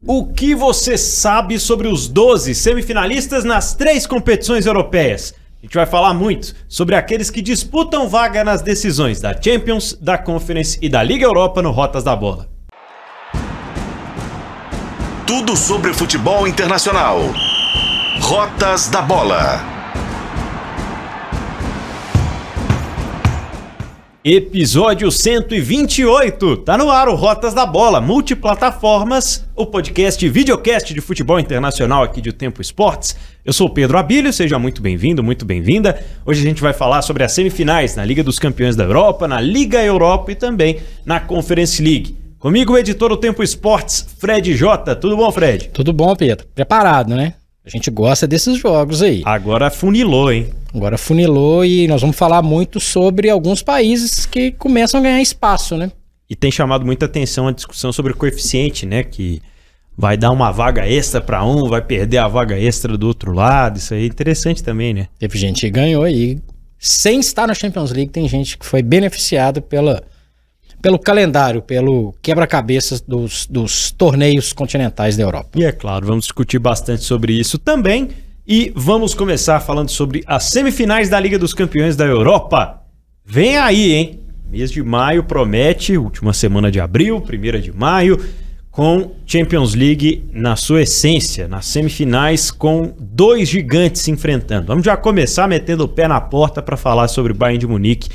O que você sabe sobre os 12 semifinalistas nas 3 competições europeias? A gente vai falar muito sobre aqueles que disputam vaga nas decisões da Champions, da Conference e da Liga Europa no Rotas da Bola. Tudo sobre futebol internacional. Rotas da Bola. Episódio 128, tá no ar o Rotas da Bola, multiplataformas, o podcast videocast de futebol internacional aqui de O Tempo Esportes. Eu sou o Pedro Abílio, seja muito bem-vindo, muito bem-vinda. Hoje a gente vai falar sobre as semifinais na Liga dos Campeões da Europa, na Liga Europa e também na Conference League. Comigo o editor do Tempo Esportes, Fred Jota. Tudo bom, Fred? Tudo bom, Pedro. Preparado, né? A gente gosta desses jogos aí. Agora funilou, hein? Agora funilou e nós vamos falar muito sobre alguns países que começam a ganhar espaço, né? E tem chamado muita atenção a discussão sobre o coeficiente, né? Que vai dar uma vaga extra para um, vai perder a vaga extra do outro lado. Isso aí é interessante também, né? Teve gente que ganhou aí. Sem estar na Champions League, tem gente que foi beneficiada pelo calendário, pelo quebra-cabeças dos torneios continentais da Europa. E é claro, vamos discutir bastante sobre isso também. E vamos começar falando sobre as semifinais da Liga dos Campeões da Europa. Vem aí, hein? Mês de maio promete, última semana de abril, 1ª de maio, com Champions League na sua essência, nas semifinais, com 2 gigantes se enfrentando. Vamos já começar metendo o pé na porta para falar sobre Bayern de Munique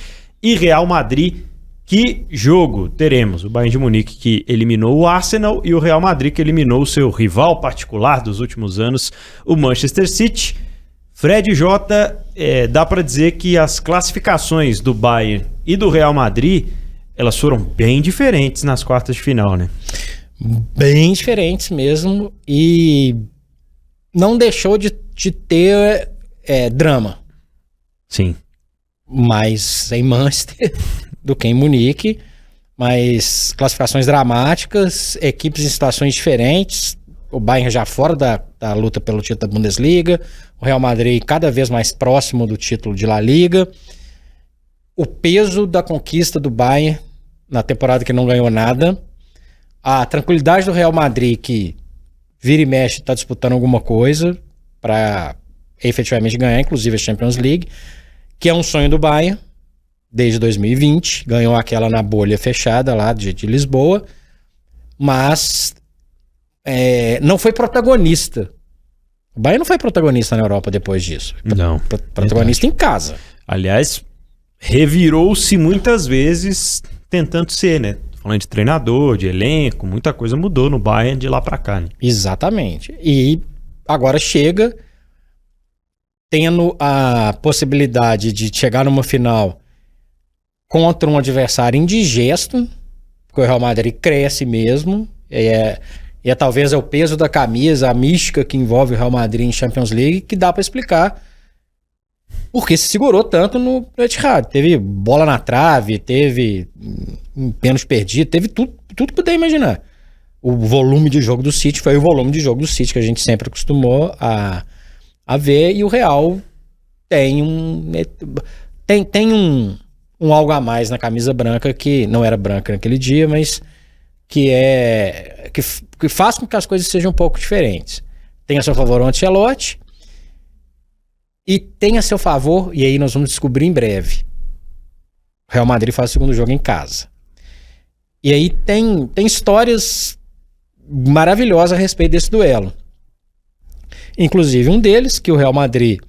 e Real Madrid. Que jogo teremos? O Bayern de Munique que eliminou o Arsenal e o Real Madrid que eliminou o seu rival particular dos últimos anos, o Manchester City. Fred Jota, dá para dizer que as classificações do Bayern e do Real Madrid, elas foram bem diferentes nas quartas de final, né? Bem diferentes mesmo, e não deixou de ter drama. Sim. Mas em Manchester do que em Munique, mas classificações dramáticas, equipes em situações diferentes, o Bayern já fora da luta pelo título da Bundesliga, o Real Madrid cada vez mais próximo do título de La Liga, o peso da conquista do Bayern na temporada que não ganhou nada, a tranquilidade do Real Madrid que vira e mexe está disputando alguma coisa para efetivamente ganhar, inclusive a Champions League, que é um sonho do Bayern desde 2020, ganhou aquela na bolha fechada lá de Lisboa, mas não foi protagonista. O Bayern não foi protagonista na Europa depois disso. Não. Protagonista em casa. Aliás, revirou-se muitas vezes tentando ser, né? Falando de treinador, de elenco, muita coisa mudou no Bayern de lá pra cá, né? Exatamente. E agora chega tendo a possibilidade de chegar numa final contra um adversário indigesto, porque o Real Madrid cresce mesmo, e talvez é o peso da camisa, a mística que envolve o Real Madrid em Champions League, que dá para explicar porque se segurou tanto no Etihad. Teve bola na trave, teve pênalti perdido, teve tudo que puder imaginar. O volume de jogo do City foi o volume de jogo do City que a gente sempre acostumou a ver, e o Real tem um algo a mais na camisa branca, que não era branca naquele dia, mas que faz com que as coisas sejam um pouco diferentes. Tem a seu favor o Ancelotti e tem a seu favor, e aí nós vamos descobrir em breve, o Real Madrid faz o segundo jogo em casa. E aí tem histórias maravilhosas a respeito desse duelo. Inclusive um deles, que o Real Madrid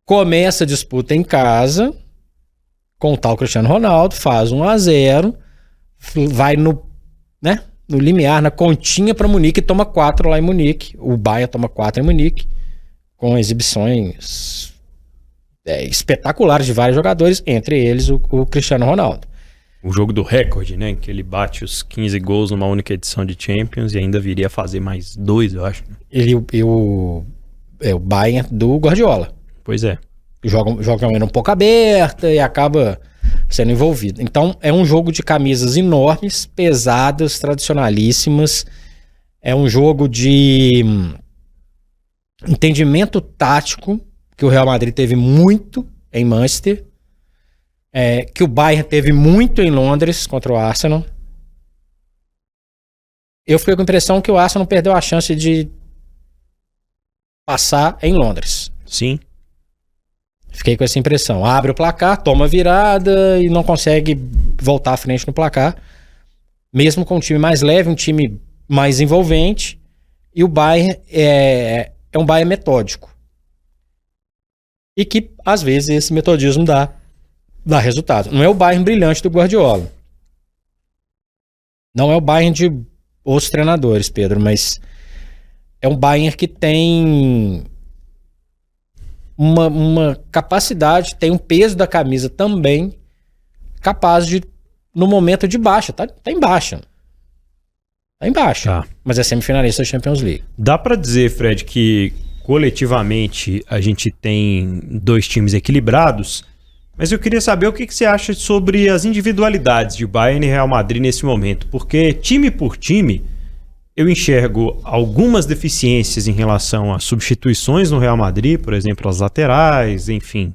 começa a disputa em casa com o tal Cristiano Ronaldo, faz 1-0, vai no limiar, na continha para Munique e toma 4 lá em Munique. O Bayern toma 4 em Munique, com exibições espetaculares de vários jogadores, entre eles o Cristiano Ronaldo. O jogo do recorde, né? Que ele bate os 15 gols numa única edição de Champions e ainda viria a fazer mais 2, eu acho. O Bayern do Guardiola. Pois é. Joga um pouco aberta e acaba sendo envolvido. Então é um jogo de camisas enormes, pesadas, tradicionalíssimas. É um jogo de entendimento tático, que o Real Madrid teve muito em Manchester, que o Bayern teve muito em Londres contra o Arsenal. eu fiquei com a impressão que o Arsenal perdeu a chance de passar em Londres. Sim. Fiquei com essa impressão. Abre o placar, toma virada e não consegue voltar à frente no placar. Mesmo com um time mais leve, um time mais envolvente. E o Bayern é um Bayern metódico. E que, às vezes, esse metodismo dá resultado. Não é o Bayern brilhante do Guardiola. Não é o Bayern de outros treinadores, Pedro, mas é um Bayern que tem uma capacidade, tem um peso da camisa também, capaz de, no momento de baixa, tá em baixa. Tá em baixa, Tá. mas é semifinalista da Champions League. Dá pra dizer, Fred, que coletivamente a gente tem 2 times equilibrados, mas eu queria saber o que você acha sobre as individualidades de Bayern e Real Madrid nesse momento, porque time por time eu enxergo algumas deficiências em relação a substituições no Real Madrid, por exemplo, as laterais, enfim,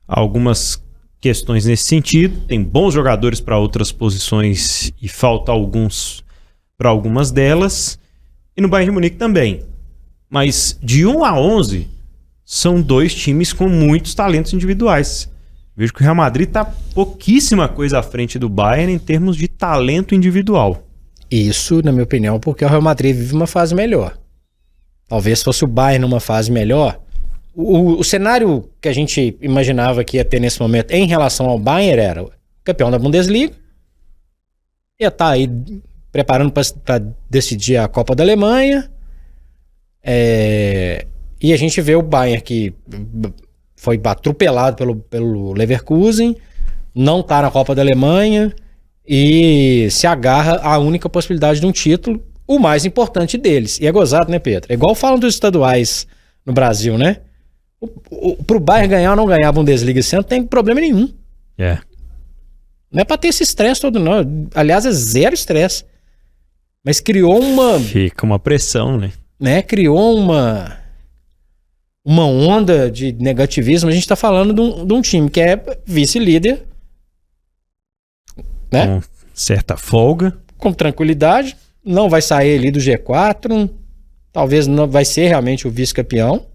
algumas questões nesse sentido. Tem bons jogadores para outras posições e falta alguns para algumas delas, e no Bayern de Munique também. Mas de 1 a 11 são 2 times com muitos talentos individuais. Vejo que o Real Madrid está pouquíssima coisa à frente do Bayern em termos de talento individual. Isso, na minha opinião, porque o Real Madrid vive uma fase melhor. Talvez fosse o Bayern numa fase melhor. O cenário que a gente imaginava que ia ter nesse momento em relação ao Bayern era o campeão da Bundesliga, ia estar aí preparando para decidir a Copa da Alemanha, e a gente vê o Bayern que foi atropelado pelo Leverkusen, não está na Copa da Alemanha e se agarra à única possibilidade de um título, o mais importante deles. E é gozado, né, Pedro? É igual falam dos estaduais no Brasil, né? Pro Bayern ganhar ou não ganhar a Bundesliga esse ano, não tem problema nenhum. É. Não é pra ter esse estresse todo, não. Aliás, é zero estresse. Mas criou Fica uma pressão, né? Criou uma onda de negativismo. A gente tá falando de um time que é vice-líder, né? Com certa folga. Com tranquilidade. Não vai sair ali do G4. Talvez não vai ser realmente o vice-campeão.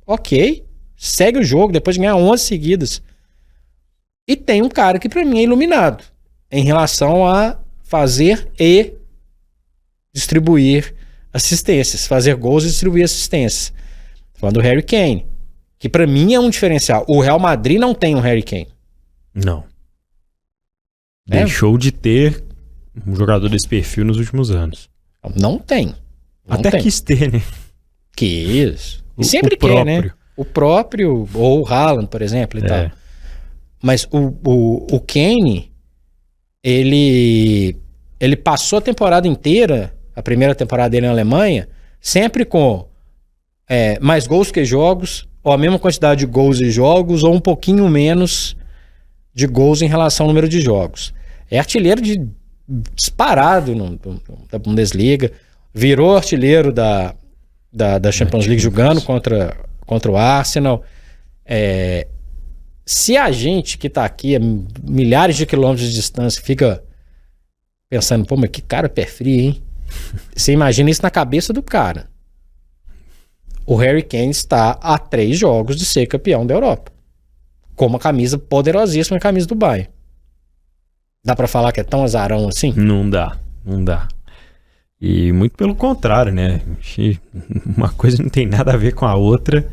Ok. Segue o jogo depois de ganhar 11 seguidas. E tem um cara que pra mim é iluminado em relação a fazer e distribuir assistências. Fazer gols e distribuir assistências. Falando do Harry Kane, que pra mim é um diferencial. O Real Madrid não tem um Harry Kane. Não. Deixou de ter um jogador desse perfil nos últimos anos. Não tem. Até quis ter, né? Que isso. E sempre o quer, próprio. né? O próprio, ou o Haaland, por exemplo, e tal. Mas o Kane, ele passou a temporada inteira, a primeira temporada dele na Alemanha, sempre com mais gols que jogos, ou a mesma quantidade de gols e jogos, ou um pouquinho menos de gols em relação ao número de jogos. É artilheiro disparado da Bundesliga, virou artilheiro da Champions League jogando contra o Arsenal. Se a gente que tá aqui a milhares de quilômetros de distância fica pensando, pô, mas que cara pé frio, hein? Você imagina isso na cabeça do cara. O Harry Kane está a 3 jogos de ser campeão da Europa. Com uma camisa poderosíssima, a camisa do Bayern. Dá pra falar que é tão azarão assim? Não dá. E muito pelo contrário, né? Uma coisa não tem nada a ver com a outra.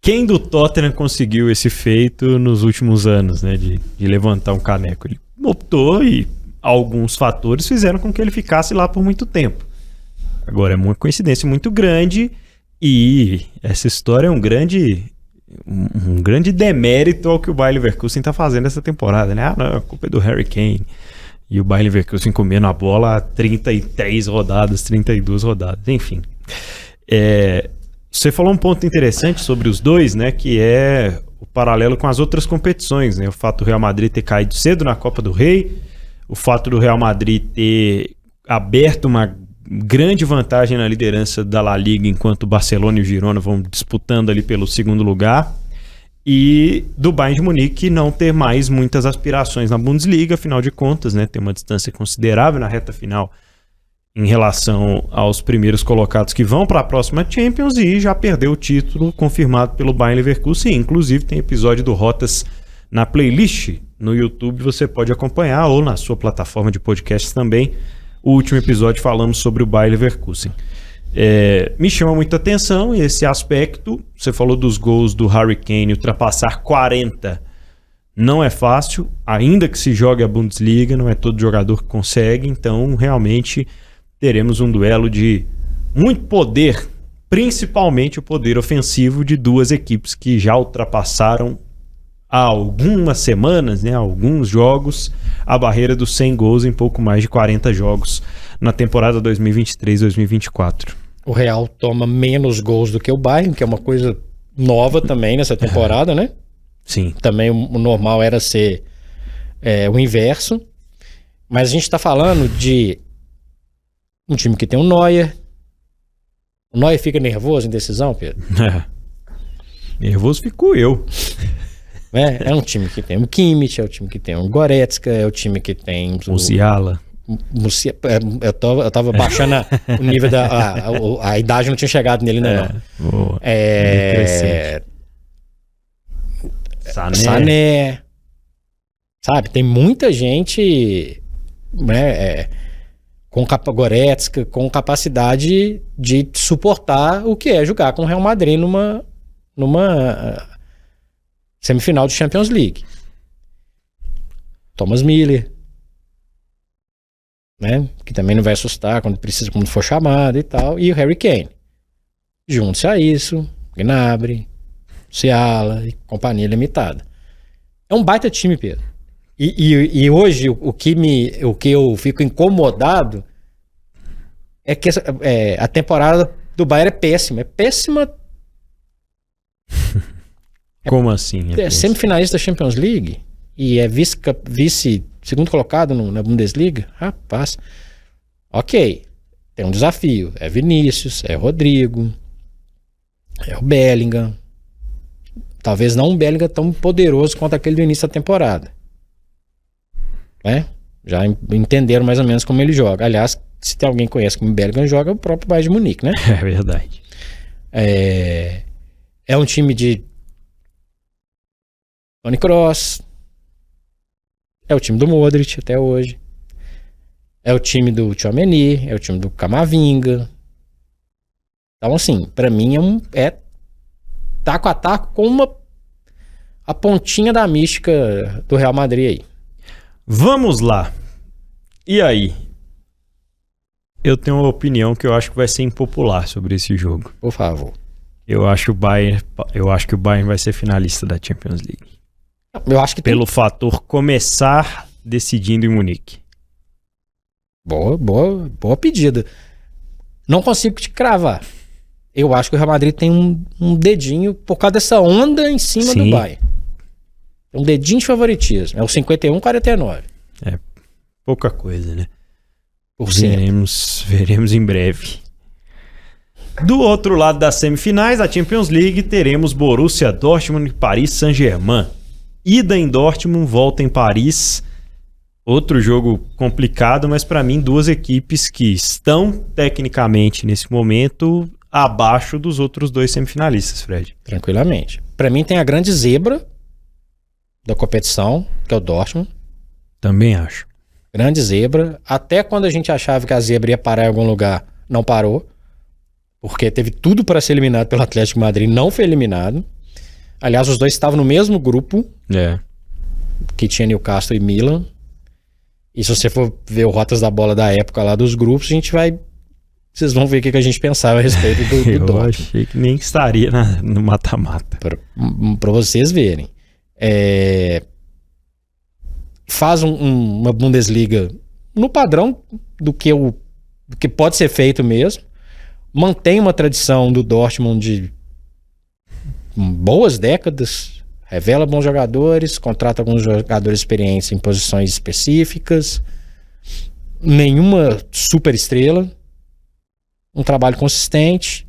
Quem do Tottenham conseguiu esse feito nos últimos anos, né? De levantar um caneco? Ele optou e alguns fatores fizeram com que ele ficasse lá por muito tempo. Agora é uma coincidência muito grande e essa história é um grande demérito ao que o Bayer Leverkusen está fazendo essa temporada, né? Não, a culpa é do Harry Kane. E o Bayer Leverkusen comendo a bola há 33 rodadas, 32 rodadas, enfim. Você falou um ponto interessante sobre os dois, né? Que é o paralelo com as outras competições, né? O fato do Real Madrid ter caído cedo na Copa do Rei, o fato do Real Madrid ter aberto uma grande vantagem na liderança da La Liga, enquanto o Barcelona e o Girona vão disputando ali pelo segundo lugar, e do Bayern de Munique não ter mais muitas aspirações na Bundesliga, afinal de contas, né, tem uma distância considerável na reta final em relação aos primeiros colocados que vão para a próxima Champions e já perdeu o título confirmado pelo Bayer Leverkusen. Inclusive tem episódio do Rotas na playlist no YouTube, você pode acompanhar, ou na sua plataforma de podcast também. O último episódio falamos sobre o Bayer Leverkusen. Me chama muita atenção esse aspecto. Você falou dos gols do Harry Kane, ultrapassar 40 não é fácil, ainda que se jogue a Bundesliga, não é todo jogador que consegue, então realmente teremos um duelo de muito poder, principalmente o poder ofensivo de duas equipes que já ultrapassaram há algumas semanas, né, alguns jogos, a barreira dos 100 gols em pouco mais de 40 jogos na temporada 2023-2024. O Real toma menos gols do que o Bayern, que é uma coisa nova também nessa temporada, né? Sim. Também o normal era ser o inverso. Mas a gente está falando de um time que tem um Neuer. O Neuer fica nervoso em decisão, Pedro? Nervoso fico eu. É um time que tem um Kimmich, é o time que tem um Goretzka, é o time que tem... Musiala. Eu tava baixando o nível a idade não tinha chegado nele ainda não. Sané. Sabe, tem muita gente, né, com Goretzka, com capacidade de suportar o que é jogar com o Real Madrid numa semifinal de Champions League. Thomas Müller, né, que também não vai assustar quando for chamado e tal, e o Harry Kane. Junte-se a isso, Gnabry, Musiala e companhia limitada. É um baita time, Pedro. E hoje o que eu fico incomodado é que a temporada do Bayern é péssima. É péssima. Como assim? É semifinalista da Champions League e é vice segundo colocado na Bundesliga. Rapaz. Ok. Tem um desafio. É Vinícius, é Rodrigo, é o Bellingham. Talvez não um Bellingham tão poderoso quanto aquele do início da temporada. Né? Já entenderam mais ou menos como ele joga. Aliás, se tem alguém que conhece como o Bellingham joga, é o próprio Bayern de Munique, né? É verdade. É um time de Toni Kroos. É o time do Modric até hoje. É o time do Tchouaméni. É o time do Camavinga. Então, assim, pra mim é taco a taco com a pontinha da mística do Real Madrid aí. Vamos lá. E aí? Eu tenho uma opinião que eu acho que vai ser impopular sobre esse jogo. Por favor. Eu acho que o Bayern vai ser finalista da Champions League. Eu acho que pelo fator começar decidindo em Munique. Boa pedida. Não consigo te cravar. Eu acho que o Real Madrid tem um dedinho por causa dessa onda em cima do Bayern. Um dedinho de favoritismo. É o 51-49. É pouca coisa, né? Veremos em breve. Do outro lado das semifinais da Champions League, teremos Borussia Dortmund e Paris Saint-Germain. Ida em Dortmund, volta em Paris. Outro jogo complicado, mas para mim duas equipes que estão tecnicamente nesse momento abaixo dos outros dois semifinalistas, Fred. Tranquilamente. Para mim tem a grande zebra da competição, que é o Dortmund. Também acho. Grande zebra. Até quando a gente achava que a zebra ia parar em algum lugar, não parou. Porque teve tudo para ser eliminado pelo Atlético de Madrid, não foi eliminado. Aliás, os dois estavam no mesmo grupo. Que tinha Newcastle e Milan. E se você for ver o Rotas da Bola da época lá dos grupos, vocês vão ver o que a gente pensava a respeito do Eu Dortmund. achei que nem estaria no mata-mata. Para vocês verem. Faz uma Bundesliga no padrão do que pode ser feito mesmo. Mantém uma tradição do Dortmund de boas décadas. Revela bons jogadores, contrata alguns jogadores experientes em posições específicas. Nenhuma super estrela. Um trabalho consistente.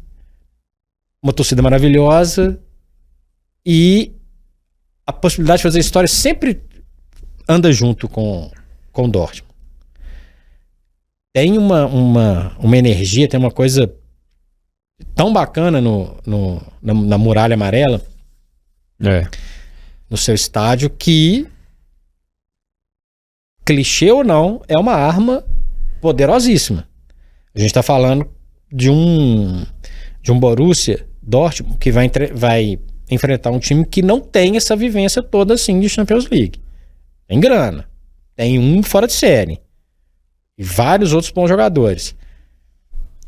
Uma torcida maravilhosa. E a possibilidade de fazer história sempre anda junto com o Dortmund. tem uma energia, tem uma coisa tão bacana na Muralha Amarela, no seu estádio, que, clichê ou não, é uma arma poderosíssima. A gente tá falando de um Borussia Dortmund que vai enfrentar um time que não tem essa vivência toda assim de Champions League. Tem grana, tem um fora de série e vários outros bons jogadores.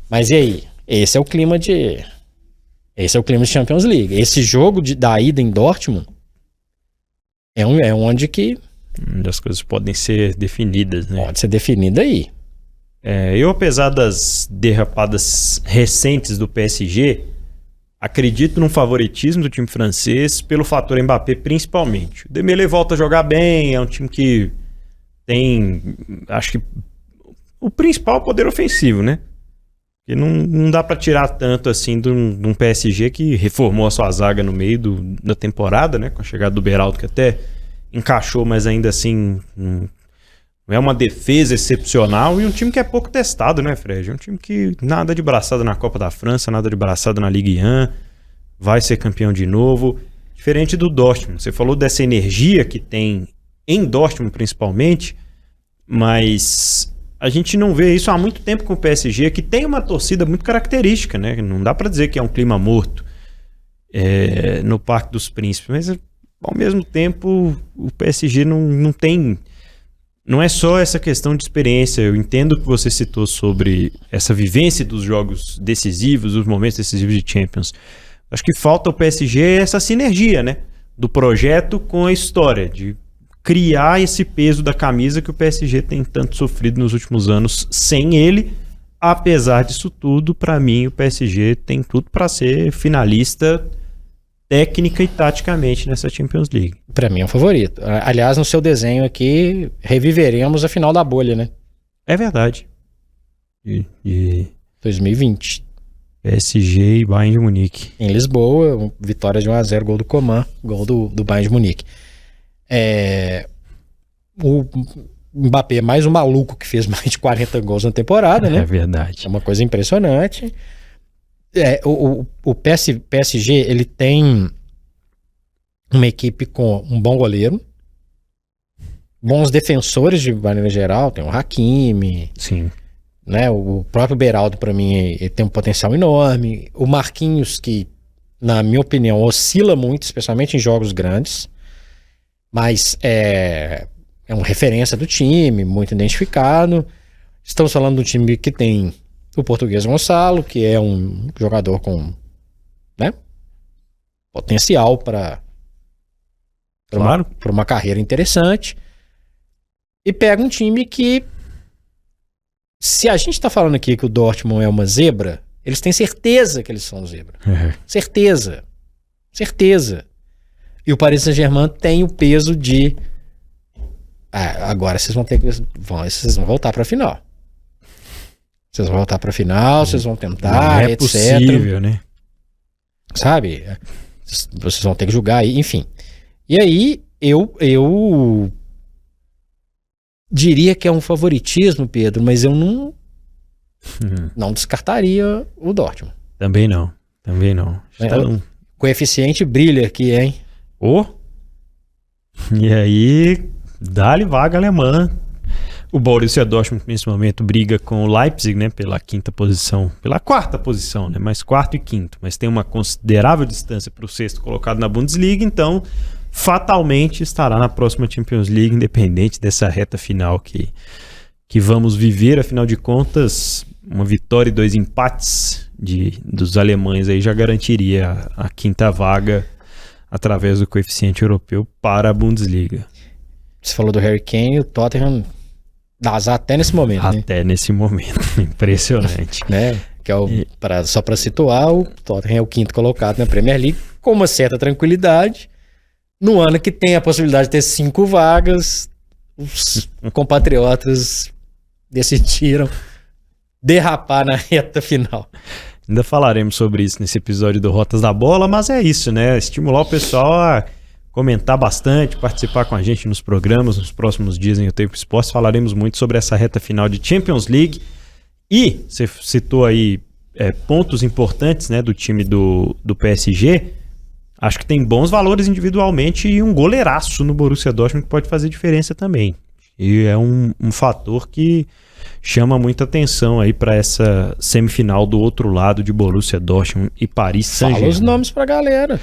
Mas e aí? Esse é o clima de Champions League. Esse jogo da ida em Dortmund é onde as coisas podem ser definidas, né? Pode ser definida aí. Eu, apesar das derrapadas recentes do PSG, acredito num favoritismo do time francês pelo fator Mbappé principalmente. O Dembélé volta a jogar bem, é um time que tem, acho que, o principal poder ofensivo, né? Porque não dá pra tirar tanto assim de um PSG que reformou a sua zaga no meio da temporada, né? Com a chegada do Beraldo, que até encaixou, mas ainda assim não é uma defesa excepcional, e um time que é pouco testado, né, Fred? É um time que nada de braçada na Copa da França, nada de braçada na Ligue 1, vai ser campeão de novo. Diferente do Dortmund. Você falou dessa energia que tem em Dortmund principalmente, mas a gente não vê isso há muito tempo com o PSG, que tem uma torcida muito característica, né? Não dá pra dizer que é um clima morto no Parque dos Príncipes, mas ao mesmo tempo o PSG não tem... Não é só essa questão de experiência. Eu entendo o que você citou sobre essa vivência dos jogos decisivos, os momentos decisivos de Champions. Acho que falta ao PSG essa sinergia, né? Do projeto com a história, de criar esse peso da camisa que o PSG tem tanto sofrido nos últimos anos sem ele. Apesar disso tudo, para mim, o PSG tem tudo para ser finalista técnica e taticamente nessa Champions League. Pra mim é um favorito. Aliás, no seu desenho aqui, reviveremos a final da bolha, né? É verdade. 2020. PSG e Bayern de Munique. Em Lisboa, vitória de 1-0, gol do Coman, gol do Bayern de Munique. O Mbappé é mais um maluco que fez mais de 40 gols na temporada, né? É verdade. É uma coisa impressionante. O PSG, ele tem uma equipe com um bom goleiro, bons defensores de maneira geral, tem o Hakimi, sim, né? O próprio Beraldo, para mim, ele tem um potencial enorme. O Marquinhos, que, na minha opinião, oscila muito, especialmente em jogos grandes, mas é uma referência do time, muito identificado. Estamos falando de um time que tem o português Gonçalo, que é um jogador com, né, potencial para uma carreira interessante. E pega um time que, se a gente está falando aqui que o Dortmund é uma zebra, eles têm certeza que eles são zebra. Certeza. E o Paris Saint-Germain tem o peso de... agora vocês vão voltar para a final. Vocês vão voltar pra final, vocês vão tentar, não é etc. possível, né? Sabe? Vocês vão ter que julgar aí, enfim. E aí, eu diria que é um favoritismo, Pedro, mas eu não descartaria o Dortmund. Também não. O coeficiente brilha aqui, hein? E aí, dá-lhe vaga alemã. O Borussia Dortmund, nesse momento, briga com o Leipzig, né, pela quarta posição, né, mas quarto e quinto, mas tem uma considerável distância para o sexto colocado na Bundesliga, então fatalmente estará na próxima Champions League, independente dessa reta final que vamos viver. Afinal de contas, uma vitória e 2 empates dos alemães aí já garantiria a quinta vaga através do coeficiente europeu para a Bundesliga. Você falou do Harry Kane, o Tottenham dá azar até nesse momento, né? Até nesse momento, impressionante. Né? Que é só para situar, o Tottenham é o quinto colocado na Premier League, com uma certa tranquilidade, no ano que tem a possibilidade de ter 5 vagas, os compatriotas decidiram derrapar na reta final. Ainda falaremos sobre isso nesse episódio do Rotas da Bola, mas é isso, né? Estimular o pessoal a comentar bastante, participar com a gente nos programas, nos próximos dias em O Tempo Esportes. Falaremos muito sobre essa reta final de Champions League. E você citou aí pontos importantes, né, do time do PSG. Acho que tem bons valores individualmente e um goleiraço no Borussia Dortmund que pode fazer diferença também. E é um fator que chama muita atenção aí para essa semifinal do outro lado de Borussia Dortmund e Paris Saint-Germain. Fala os nomes pra galera.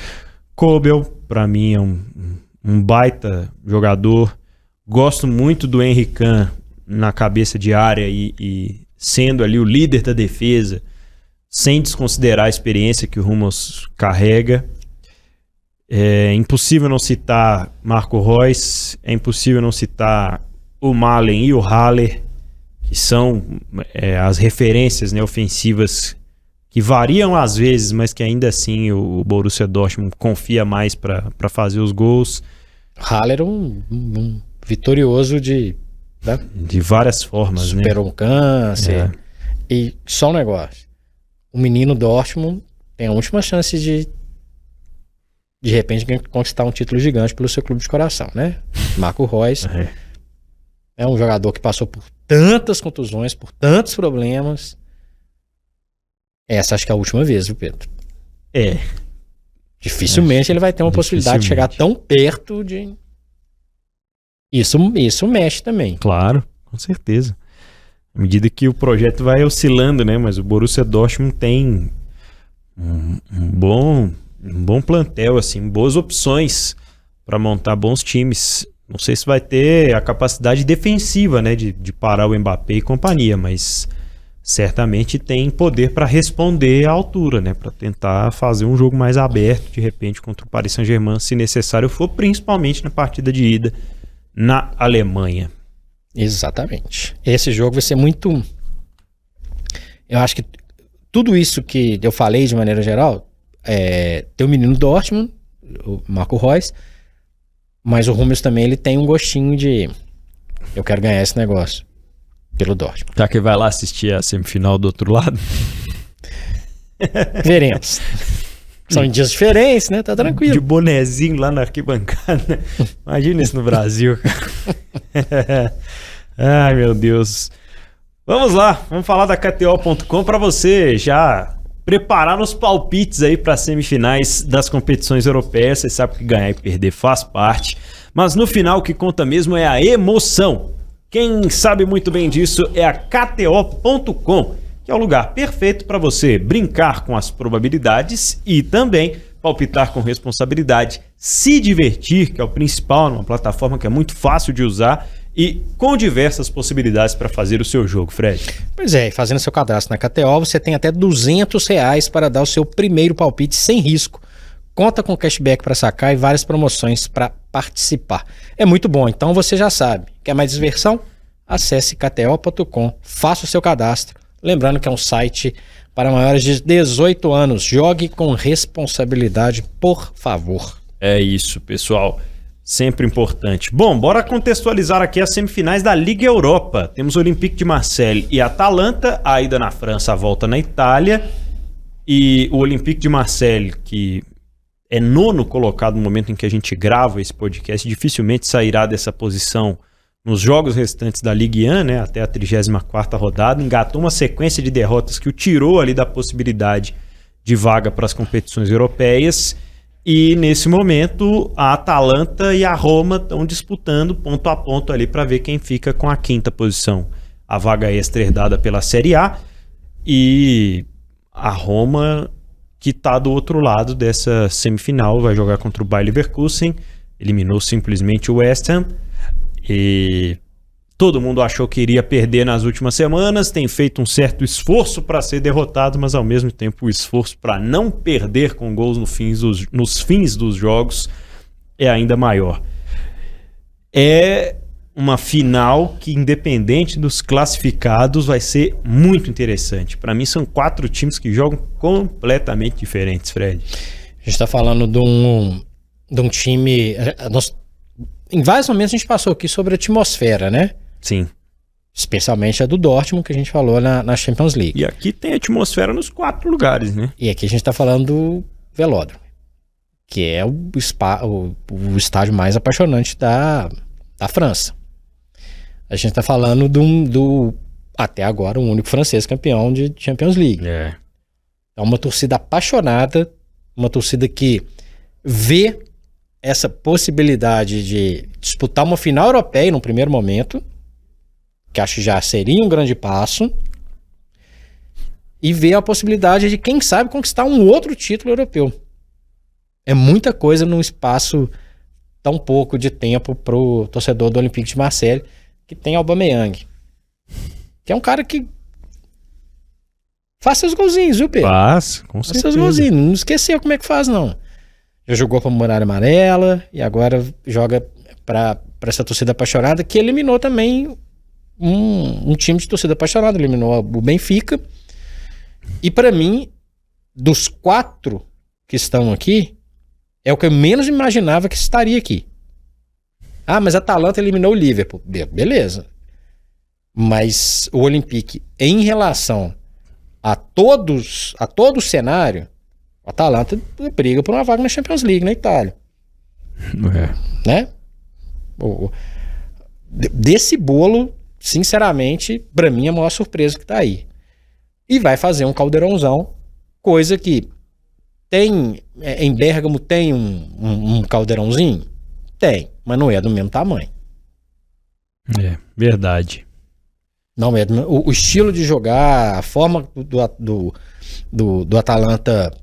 Kobel, para mim, é um baita jogador. Gosto muito do Henry Kahn na cabeça de área e sendo ali o líder da defesa, sem desconsiderar a experiência que o Hummels carrega. É impossível não citar Marco Reus, é impossível não citar o Malen e o Haller, que são as referências, né, ofensivas que variam às vezes, mas que ainda assim o Borussia Dortmund confia mais para fazer os gols. Haller um vitorioso de várias formas, superou um câncer. E só um negócio, o menino Dortmund tem a última chance de repente conquistar um título gigante pelo seu clube de coração, né? Marco Reus é um jogador que passou por tantas contusões, por tantos problemas. Essa acho que é a última vez, viu, Pedro? Dificilmente ele vai ter uma possibilidade de chegar tão perto de... Isso mexe também. Claro, com certeza. À medida que o projeto vai oscilando, né? Mas o Borussia Dortmund tem um bom plantel, assim, boas opções para montar bons times. Não sei se vai ter a capacidade defensiva, né, de parar o Mbappé e companhia, mas certamente tem poder para responder à altura, né, para tentar fazer um jogo mais aberto, de repente, contra o Paris Saint-Germain, se necessário for, principalmente na partida de ida na Alemanha. Exatamente. Esse jogo vai ser muito... Eu acho que tudo isso que eu falei de maneira geral, tem o menino Dortmund, o Marco Reus, mas o Hummels também ele tem um gostinho de eu quero ganhar esse negócio pelo Dortmund. Já que vai lá assistir a semifinal do outro lado? Veremos. São em dias diferentes, né? Tá tranquilo. De bonezinho lá na arquibancada. Imagina isso no Brasil. Ai, meu Deus. Vamos lá, vamos falar da KTO.com para você já preparar os palpites aí para as semifinais das competições europeias. Você sabe que ganhar e perder faz parte, mas no final o que conta mesmo é a emoção. Quem sabe muito bem disso é a KTO.com, que é o lugar perfeito para você brincar com as probabilidades e também palpitar com responsabilidade, se divertir, que é o principal, numa plataforma que é muito fácil de usar e com diversas possibilidades para fazer o seu jogo, Fred. Pois é, fazendo seu cadastro na KTO, você tem até R$200 para dar o seu primeiro palpite sem risco. Conta com cashback para sacar e várias promoções para participar. É muito bom, então você já sabe. Quer mais diversão? Acesse kto.com, faça o seu cadastro. Lembrando que é um site para maiores de 18 anos. Jogue com responsabilidade, por favor. É isso, pessoal. Sempre importante. Bom, bora contextualizar aqui as semifinais da Liga Europa. Temos o Olympique de Marseille e Atalanta, a ida na França, a volta na Itália. E o Olympique de Marseille, que é nono colocado no momento em que a gente grava esse podcast, dificilmente sairá dessa posição nos jogos restantes da Ligue 1, né, até a 34ª rodada. Engatou uma sequência de derrotas que o tirou ali da possibilidade de vaga para as competições europeias. E nesse momento a Atalanta e a Roma estão disputando ponto a ponto ali para ver quem fica com a quinta posição. A vaga extra herdada pela Série A e a Roma, que está do outro lado dessa semifinal, vai jogar contra o Bayer Leverkusen, eliminou simplesmente o West Ham e todo mundo achou que iria perder nas últimas semanas, tem feito um certo esforço para ser derrotado, mas ao mesmo tempo o esforço para não perder com gols nos fins dos jogos é ainda maior. É uma final que, independente dos classificados, vai ser muito interessante. Para mim são 4 times que jogam completamente diferentes, Fred. A gente está falando de um time... Em vários momentos a gente passou aqui sobre a atmosfera, né? Sim. Especialmente a do Dortmund, que a gente falou na Champions League. E aqui tem atmosfera nos 4 lugares, né? E aqui a gente está falando do Velódromo, que é o estádio mais apaixonante da França. A gente está falando do até agora, o único francês campeão de Champions League. É uma torcida apaixonada, uma torcida que vê essa possibilidade de disputar uma final europeia num primeiro momento, que acho que já seria um grande passo, e vê a possibilidade de, quem sabe, conquistar um outro título europeu. É muita coisa num espaço tão pouco de tempo pro torcedor do Olympique de Marseille, que tem Aubameyang, que é um cara que faz seus golzinhos, viu, Pedro? Faz, com Faz seus certeza. golzinhos, não esqueceu como é que faz, não. Já jogou pra Muralha Amarela e agora joga pra essa torcida apaixonada, que eliminou também um time de torcida apaixonada, eliminou o Benfica. E pra mim, dos 4 que estão aqui, é o que eu menos imaginava que estaria aqui. Ah, mas a Atalanta eliminou o Liverpool. Beleza. Mas o Olympique, em relação a todo o cenário, a Atalanta briga por uma vaga na Champions League na Itália. Né? Desse bolo, sinceramente, pra mim é a maior surpresa que tá aí. E vai fazer um caldeirãozão, coisa que tem, em Bérgamo tem um caldeirãozinho? Tem, mas não é do mesmo tamanho. É, verdade. Não é o estilo de jogar, a forma do Atalanta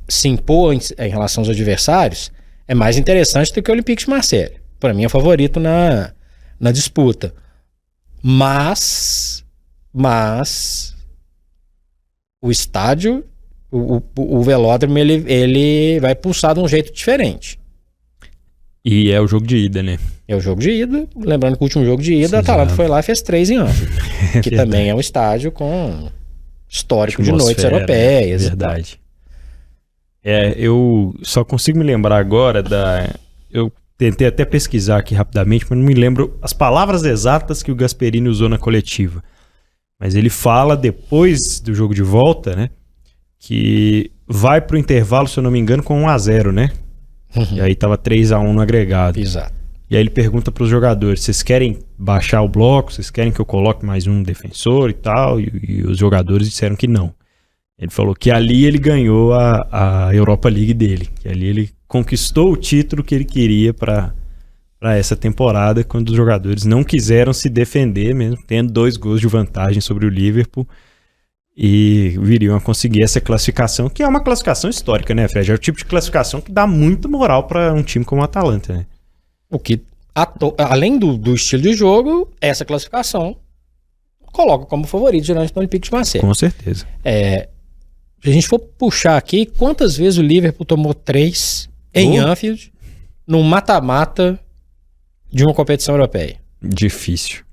se impor em relação aos adversários é mais interessante do que o Olympique de Marseille. Para mim é favorito na disputa. Mas o estádio, o Velódromo, ele vai pulsar de um jeito diferente. E é o jogo de ida, né? É o jogo de ida. Lembrando que o último jogo de ida, a Atalanta foi lá e fez 3 em Anfield. Que também é um estádio com histórico de noites europeias. Verdade. Eu só consigo me lembrar agora eu tentei até pesquisar aqui rapidamente, mas não me lembro as palavras exatas que o Gasperini usou na coletiva. Mas ele fala, depois do jogo de volta, né? Que vai pro intervalo, se eu não me engano, com 1-0, né? E aí tava 3-1 no agregado. Exato. E aí ele pergunta pros jogadores: vocês querem baixar o bloco? Vocês querem que eu coloque mais um defensor e tal? E os jogadores disseram que não. Ele falou que ali ele ganhou a Europa League dele. Que ali ele conquistou o título que ele queria para essa temporada, quando os jogadores não quiseram se defender, mesmo tendo 2 gols de vantagem sobre o Liverpool, e viriam a conseguir essa classificação, que é uma classificação histórica, né, Fred? É o tipo de classificação que dá muito moral para um time como o Atalanta, né? O que, além do estilo de jogo, essa classificação coloca como favorito geralmente no Olympique de Marseille. Com certeza. Se a gente for puxar aqui, quantas vezes o Liverpool tomou 3 em Anfield num mata-mata de uma competição europeia? Difícil.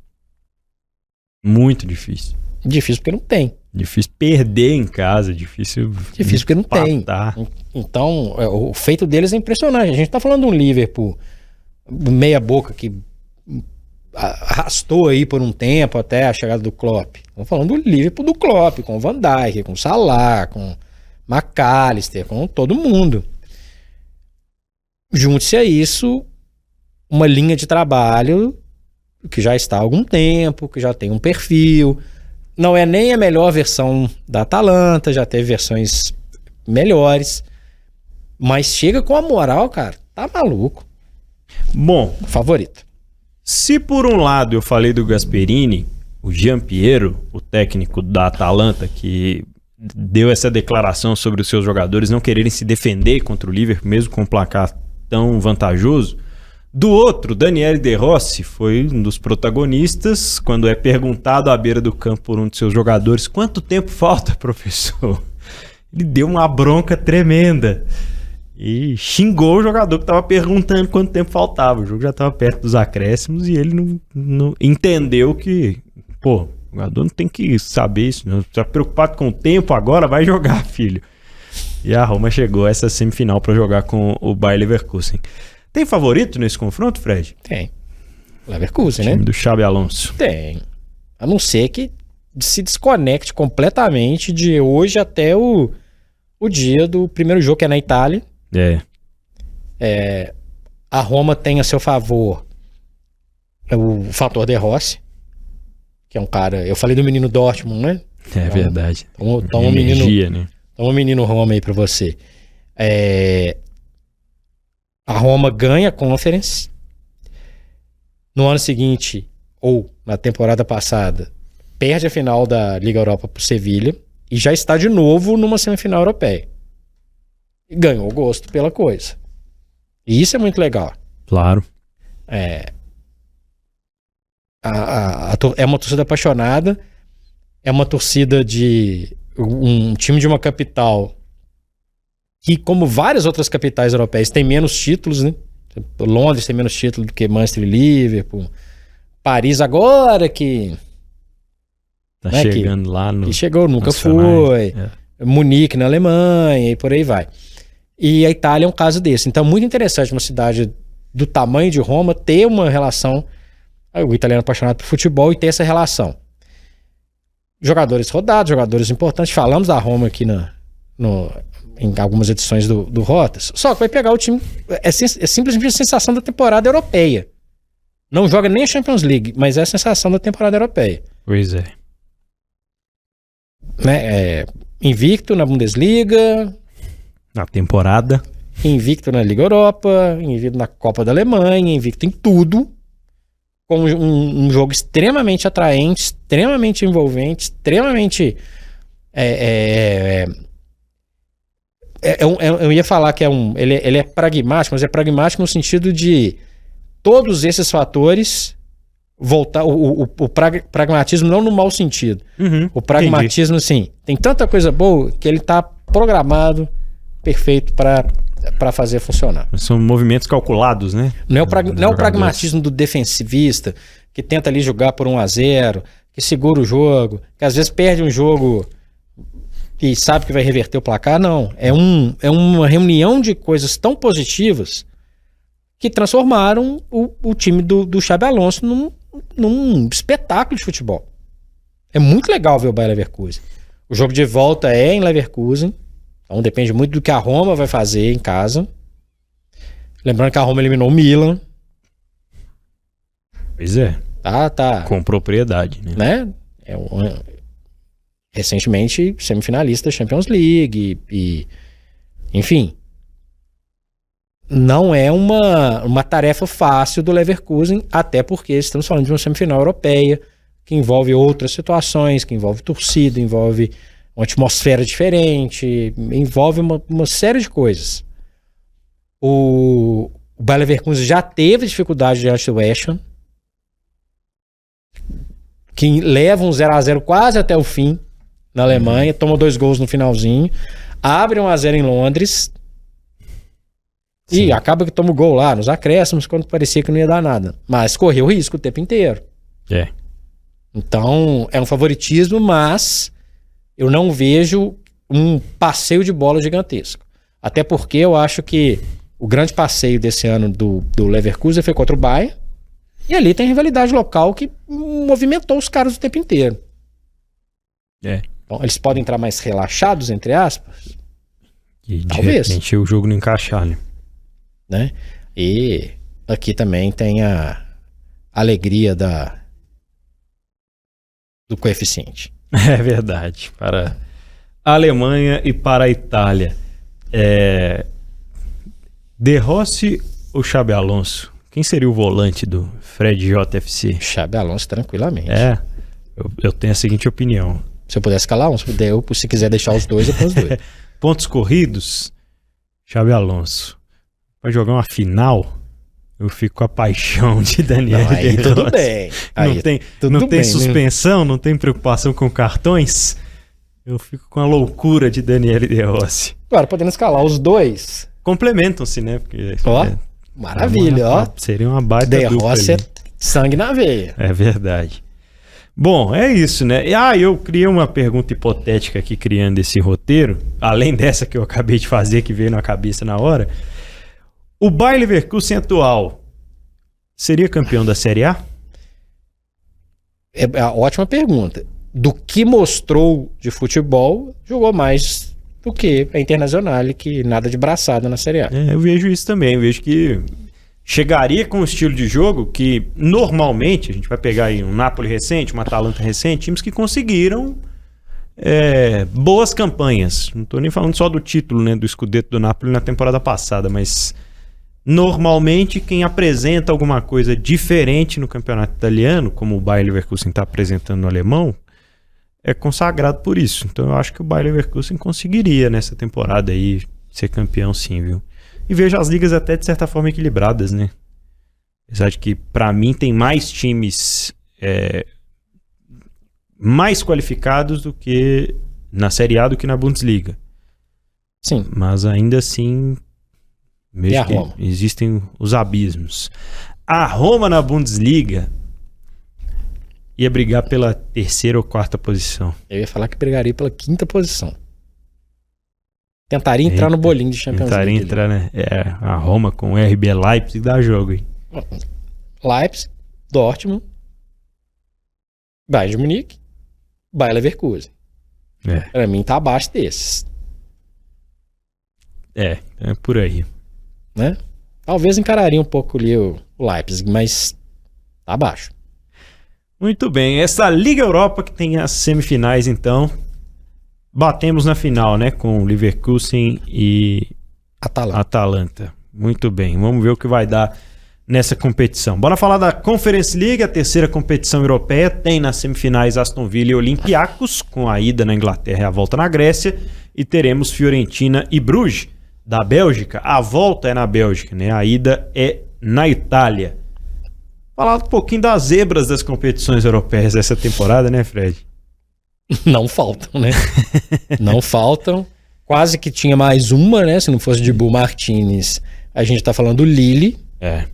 Muito difícil. Difícil porque não tem. Difícil perder em casa, difícil porque não empatar. tem. Então, o feito deles é impressionante. A gente tá falando de um Liverpool meia boca que arrastou aí por um tempo até a chegada do Klopp. Estamos falando do Liverpool do Klopp, com o Van Dijk, com o Salah, com McAllister, com todo mundo. Junte-se a isso uma linha de trabalho que já está há algum tempo, que já tem um perfil. Não é nem a melhor versão da Atalanta, já teve versões melhores, mas chega com a moral, cara, tá maluco. Bom, Favorito. se por um lado eu falei do Gasperini, o Gianpiero, o técnico da Atalanta, que deu essa declaração sobre os seus jogadores não quererem se defender contra o Liverpool, mesmo com um placar tão vantajoso, do outro, Daniele De Rossi foi um dos protagonistas quando é perguntado à beira do campo por um de seus jogadores: quanto tempo falta, professor? Ele deu uma bronca tremenda e xingou o jogador que estava perguntando quanto tempo faltava. O jogo já estava perto dos acréscimos e ele não entendeu que, o jogador não tem que saber isso, não. Está preocupado com o tempo agora, vai jogar, filho. E a Roma chegou a essa semifinal para jogar com o Bayer Leverkusen. Tem favorito nesse confronto, Fred? Tem. Leverkusen, né? Time do Xabi Alonso. Tem. A não ser que se desconecte completamente de hoje até o dia do primeiro jogo, que é na Itália. A Roma tem a seu favor o fator De Rossi, que é um cara... Eu falei do menino Dortmund, né? É verdade. Toma energia, né? Toma um menino Roma aí pra você. A Roma ganha a Conference. No ano seguinte, ou na temporada passada, perde a final da Liga Europa pro Sevilha e já está de novo numa semifinal europeia. E ganhou gosto pela coisa. E isso é muito legal. Claro. É uma torcida apaixonada, é uma torcida de um time de uma capital que, como várias outras capitais europeias, tem menos títulos, né? Londres tem menos títulos do que Manchester e Liverpool. Paris agora que... Tá né, chegando lá no... Que chegou, nunca foi. Munique na Alemanha e por aí vai. E a Itália é um caso desse. Então é muito interessante uma cidade do tamanho de Roma ter uma relação... O italiano apaixonado por futebol e ter essa relação. Jogadores rodados, jogadores importantes. Falamos da Roma aqui em algumas edições do Rotas. Só que vai pegar o time... É simplesmente a sensação da temporada europeia. Não joga nem a Champions League, mas é a sensação da temporada europeia. Pois é. Né? Invicto na Bundesliga. Na temporada. Invicto na Liga Europa. Invicto na Copa da Alemanha. Invicto em tudo. Com um jogo extremamente atraente, extremamente envolvente, extremamente... eu ia falar que ele é pragmático, mas é pragmático no sentido de todos esses fatores voltar... O pragmatismo não no mau sentido. O pragmatismo, assim, tem tanta coisa boa que ele está programado, perfeito para fazer funcionar. São movimentos calculados, né? Não é o pragmatismo do defensivista que tenta ali jogar por 1-0, que segura o jogo, que às vezes perde um jogo e sabe que vai reverter o placar. Não, é uma reunião de coisas tão positivas que transformaram o time do Xabi Alonso num espetáculo de futebol. É muito legal ver o Bayer Leverkusen. O jogo de volta é em Leverkusen. Então depende muito do que a Roma vai fazer em casa. Lembrando que a Roma eliminou o Milan. Pois é. Tá. Com propriedade, né? Recentemente semifinalista da Champions League. Enfim. Não é uma tarefa fácil do Leverkusen, até porque estamos falando de uma semifinal europeia, que envolve outras situações, que envolve torcida, envolve uma atmosfera diferente, envolve uma série de coisas. O Bayer Leverkusen já teve dificuldade diante do West Ham, que leva um 0-0 quase até o fim na Alemanha, toma 2 gols no finalzinho, abre 1-0 em Londres. Sim. E acaba que toma o gol lá nos acréscimos quando parecia que não ia dar nada. Mas correu risco o tempo inteiro. Então é um favoritismo, mas eu não vejo um passeio de bola gigantesco. Até porque eu acho que o grande passeio desse ano do Leverkusen foi contra o Bayern. E ali tem rivalidade local que movimentou os caras o tempo inteiro. Então, eles podem entrar mais relaxados, entre aspas? E de talvez. repente o jogo não encaixar, né? E aqui também tem a alegria do coeficiente. É verdade. Para a Alemanha e para a Itália. De Rossi ou Xabi Alonso? Quem seria o volante do Fred JFC? Xabi Alonso, tranquilamente. Eu tenho a seguinte opinião. Se eu pudesse calar um, se quiser deixar os dois, eu ponho os dois. Pontos corridos, Xabi Alonso. Para jogar uma final, eu fico com a paixão de Daniel De Rossi. Tudo bem. Não tem suspensão, não tem preocupação com cartões. Eu fico com a loucura de Daniel De Rossi. Agora, podendo escalar os dois. Complementam-se, né? Porque, maravilha, seria uma baita De dupla Rossi ali. é sangue na veia. É verdade. Bom, é isso, né? Eu criei uma pergunta hipotética aqui, criando esse roteiro, além dessa que eu acabei de fazer, que veio na cabeça na hora. O Bayer Leverkusen atual seria campeão da Série A? É uma ótima pergunta. Do que mostrou de futebol, jogou mais do que a Internazionale, que nada de braçada na Série A. Eu vejo isso também. Eu vejo que chegaria com um estilo de jogo que normalmente, a gente vai pegar aí um Napoli recente, uma Atalanta recente, times que conseguiram boas campanhas. Não estou nem falando só do título, né, do Scudetto do Napoli na temporada passada, mas normalmente quem apresenta alguma coisa diferente no campeonato italiano, como o Bayer Leverkusen está apresentando no alemão, é consagrado por isso. Então eu acho que o Bayer Leverkusen conseguiria nessa temporada aí ser campeão sim, viu? E vejo as ligas até de certa forma equilibradas, né? Apesar de que pra mim tem mais times mais qualificados do que na Série A do que na Bundesliga. Sim. Mas ainda assim E a Roma? existem os abismos. A Roma na Bundesliga ia brigar pela 3ª ou 4ª posição. Eu ia falar que brigaria pela 5ª posição. Tentaria entrar no bolinho de Champions Tentaria League. entrar, né? A Roma com o RB Leipzig dá jogo, hein? Leipzig, Dortmund, Bayern de Munique, Bayer Leverkusen. Pra mim tá abaixo desses. É por aí. Né? Talvez encararia um pouco ali o Leipzig, mas tá abaixo. Muito bem, essa Liga Europa que tem as semifinais, então, batemos na final, né, com Leverkusen e Atalanta. Muito bem, vamos ver o que vai dar nessa competição. Bora falar da Conference League, a 3ª competição europeia. Tem nas semifinais Aston Villa e Olympiacos, com a ida na Inglaterra e a volta na Grécia. E teremos Fiorentina e Bruges, da Bélgica. A volta é na Bélgica, né? A ida é na Itália. Falar um pouquinho das zebras das competições europeias dessa temporada, né, Fred? Não faltam, né? Não faltam. Quase que tinha mais uma, né? Se não fosse de Dibu Martinez, a gente tá falando do Lille,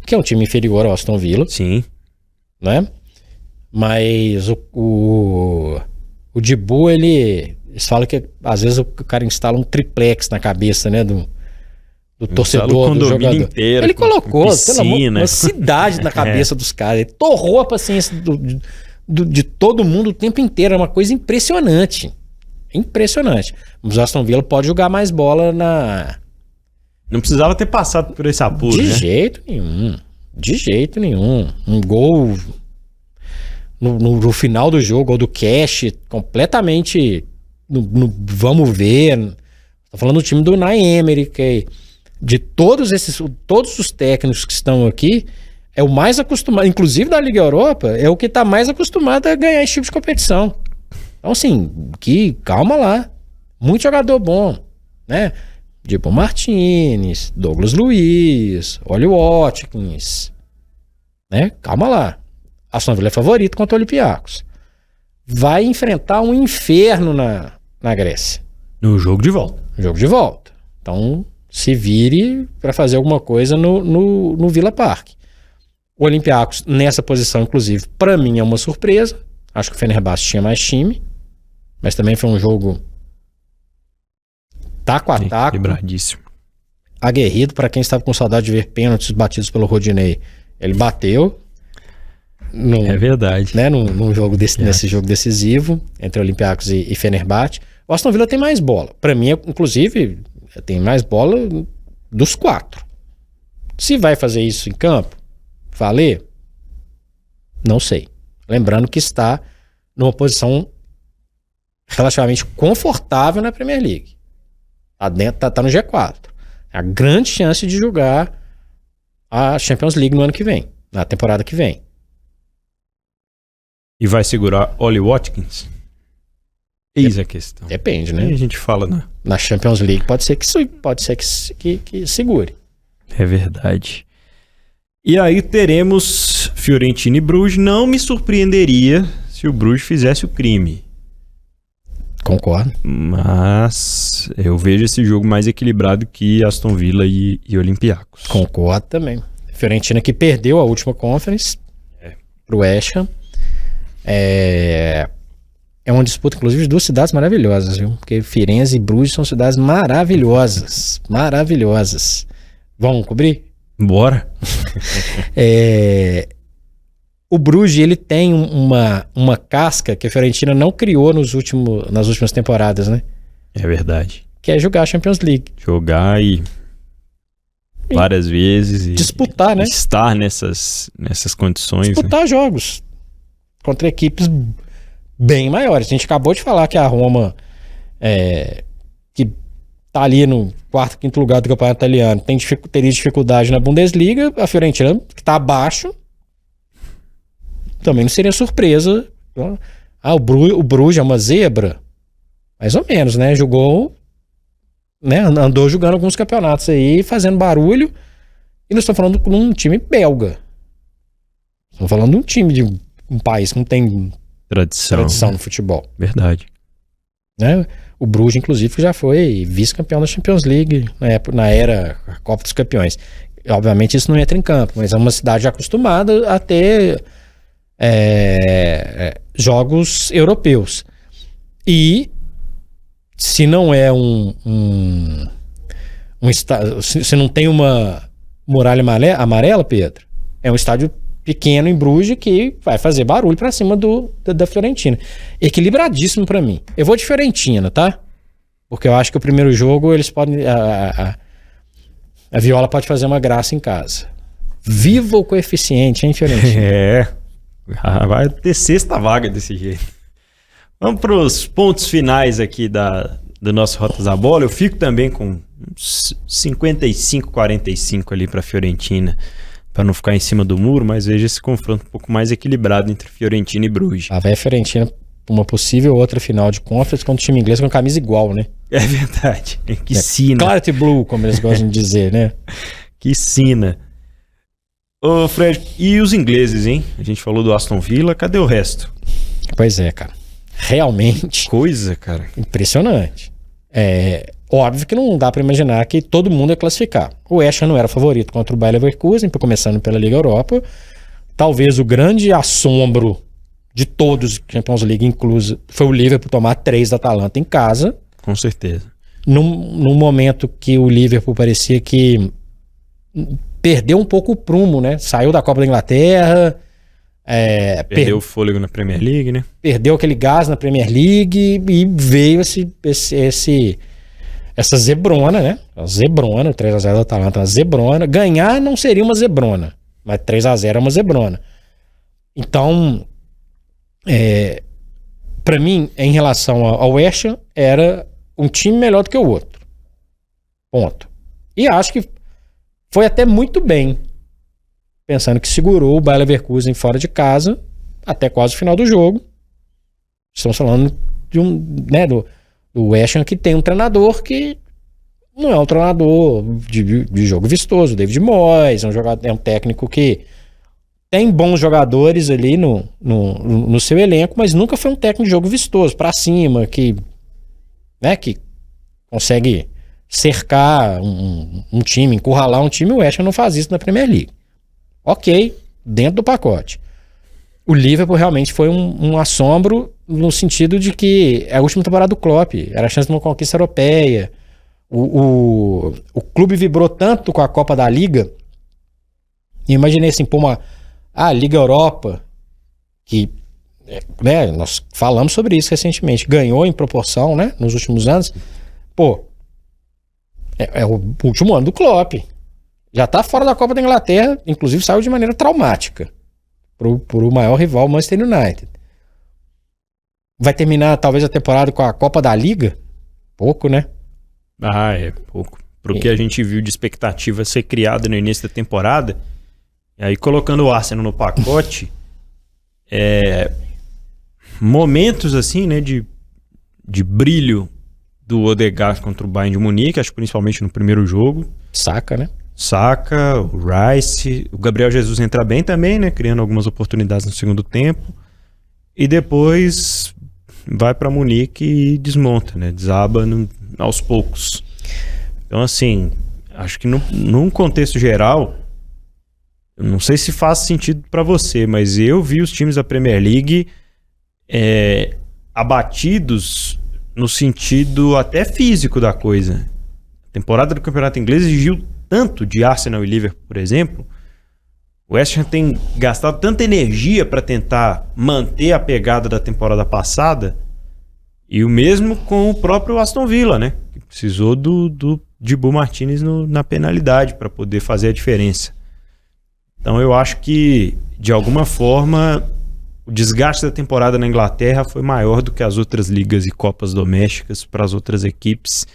que é um time inferior ao Aston Villa. Sim. Né? Mas o Dibu, eles falam que às vezes o cara instala um triplex na cabeça, né? Do torcedor, do jogador. Inteiro, ele colocou, piscina, pelo amor, uma cidade na cabeça dos caras. Ele torrou a paciência de todo mundo o tempo inteiro. É uma coisa impressionante. Impressionante. Mas o Aston Villa pode jogar mais bola na... Não precisava ter passado por esse apuro, De né? jeito nenhum. De jeito nenhum. Um gol no final do jogo, ou do cash, completamente no vamos ver. Tô falando do time do Unai Emery, que de todos os técnicos que estão aqui, é o mais acostumado, inclusive da Liga Europa, é o que tá mais acostumado a ganhar esse tipo de competição. Então, assim, calma lá. Muito jogador bom, né? Dibu Martinez, Douglas Luiz, Oli Watkins, né? Calma lá. Aston Villa é favorito contra o Olympiacos. Vai enfrentar um inferno na Grécia. No jogo de volta. Jogo de volta. Então, se vire para fazer alguma coisa no Villa Park. O Olympiacos, nessa posição, inclusive, para mim é uma surpresa. Acho que o Fenerbahçe tinha mais time, mas também foi um jogo taco a taco. Quebradíssimo. Aguerrido, para quem estava com saudade de ver pênaltis batidos pelo Rodinei. Ele bateu. É verdade. Né, num jogo nesse jogo decisivo entre Olympiacos e Fenerbahçe. O Aston Villa tem mais bola. Para mim, inclusive, tem mais bola dos 4. Se vai fazer isso em campo, valer? Não sei. Lembrando que está numa posição relativamente confortável na Premier League. Tá no G4. É a grande chance de jogar a Champions League no ano que vem, na temporada que vem. E vai segurar Oli Watkins? Eis a questão. Depende, né? Aí a gente fala na Champions League pode ser que segure. É verdade. E aí teremos Fiorentina e Bruges. Não me surpreenderia se o Bruges fizesse o crime. Concordo. Mas eu vejo esse jogo mais equilibrado que Aston Villa e Olympiacos. Concordo também. Fiorentina que perdeu a última Conference pro West Ham. É uma disputa, inclusive, de duas cidades maravilhosas, viu? Porque Firenze e Bruges são cidades maravilhosas. Maravilhosas. Vamos cobrir? Bora. O Bruges, ele tem uma casca que a Fiorentina não criou nas últimas temporadas, né? É verdade. Que é jogar a Champions League. Jogar e várias vezes. E disputar, né? Estar nessas condições. Disputar jogos contra equipes bem maiores. A gente acabou de falar que a Roma, que tá ali no quarto, quinto lugar do campeonato italiano, teria dificuldade na Bundesliga. A Fiorentina, que tá abaixo, também não seria surpresa. O Bruges é uma zebra? Mais ou menos, né? Jogou, né? Andou jogando alguns campeonatos aí, fazendo barulho. E nós estamos falando de um time belga. Estamos falando de um time de um país que não tem tradição no futebol. Verdade. Né? O Bruges, inclusive, já foi vice-campeão da Champions League na era Copa dos Campeões. E, obviamente isso não entra em campo, mas é uma cidade acostumada a ter jogos europeus. E se não é se não tem uma muralha amarela, Pedro, é um estádio pequeno em Bruges que vai fazer barulho pra cima da Fiorentina. Equilibradíssimo pra mim. Eu vou de Fiorentina, tá? Porque eu acho que o primeiro jogo eles podem... A Viola pode fazer uma graça em casa. Viva o coeficiente, hein, Fiorentina? Vai ter sexta vaga desse jeito. Vamos pros pontos finais aqui do nosso Rotas da Bola. Eu fico também com 55-45 ali pra Fiorentina, para não ficar em cima do muro, mas veja esse confronto um pouco mais equilibrado entre Fiorentina e Bruges. Vai a Fiorentina uma possível outra final de Conference contra o time inglês com a camisa igual, né? É verdade. Que sina. Clarity Blue, como eles gostam de dizer, né? Que sina. Ô, Fred, e os ingleses, hein? A gente falou do Aston Villa, cadê o resto? Pois é, cara. Realmente. Coisa, cara. Impressionante. Óbvio que não dá pra imaginar que todo mundo ia classificar. O West Ham não era favorito contra o Bayer Leverkusen, começando pela Liga Europa. Talvez o grande assombro de todos, Champions League incluso, foi o Liverpool tomar 3 da Atalanta em casa. Com certeza. Num momento que o Liverpool parecia que perdeu um pouco o prumo, né? Saiu da Copa da Inglaterra. Perdeu o fôlego na Premier League, né? Perdeu aquele gás na Premier League e veio essa zebrona, né? A zebrona, 3-0 da Atalanta, uma zebrona. Ganhar não seria uma zebrona, mas 3-0 é uma zebrona. Então, pra mim, em relação ao West Ham, era um time melhor do que o outro. Ponto. E acho que foi até muito bem, pensando que segurou o Bayer Leverkusen fora de casa até quase o final do jogo. Estamos falando de do West Ham, que tem um treinador que não é um treinador de jogo vistoso. O David Moyes é um técnico que tem bons jogadores ali no seu elenco, mas nunca foi um técnico de jogo vistoso, pra cima, que consegue cercar um time, encurralar um time. O West Ham não faz isso na Premier League. Ok, dentro do pacote. O Liverpool realmente foi um assombro no sentido de que é a última temporada do Klopp, era a chance de uma conquista europeia. O clube vibrou tanto com a Copa da Liga, e imaginei assim, a Liga Europa, que nós falamos sobre isso recentemente, ganhou em proporção, né, nos últimos anos. É o último ano do Klopp. Já tá fora da Copa da Inglaterra, inclusive saiu de maneira traumática pro maior rival, Manchester United. Vai terminar talvez a temporada com a Copa da Liga? Pouco, né? É pouco. Pro que a gente viu de expectativa ser criada no início da temporada, e aí colocando o Arsenal no pacote, momentos assim, né, de brilho do Odegaard contra o Bayern de Munique, acho que principalmente no primeiro jogo. Saka, né? Saka, o Rice, o Gabriel Jesus entra bem também, né? Criando algumas oportunidades no segundo tempo. E depois vai para Munique e desmonta, né? Desaba aos poucos. Então, assim, acho que num contexto geral, eu não sei se faz sentido para você, mas eu vi os times da Premier League abatidos no sentido até físico da coisa. A temporada do Campeonato Inglês exigiu tanto de Arsenal e Liverpool, por exemplo. O West Ham tem gastado tanta energia para tentar manter a pegada da temporada passada, E o mesmo com o próprio Aston Villa, né? Que precisou do Dibu Martínez na penalidade para poder fazer a diferença. Então eu acho que, de alguma forma, o desgaste da temporada na Inglaterra foi maior do que as outras ligas e copas domésticas para as outras equipes,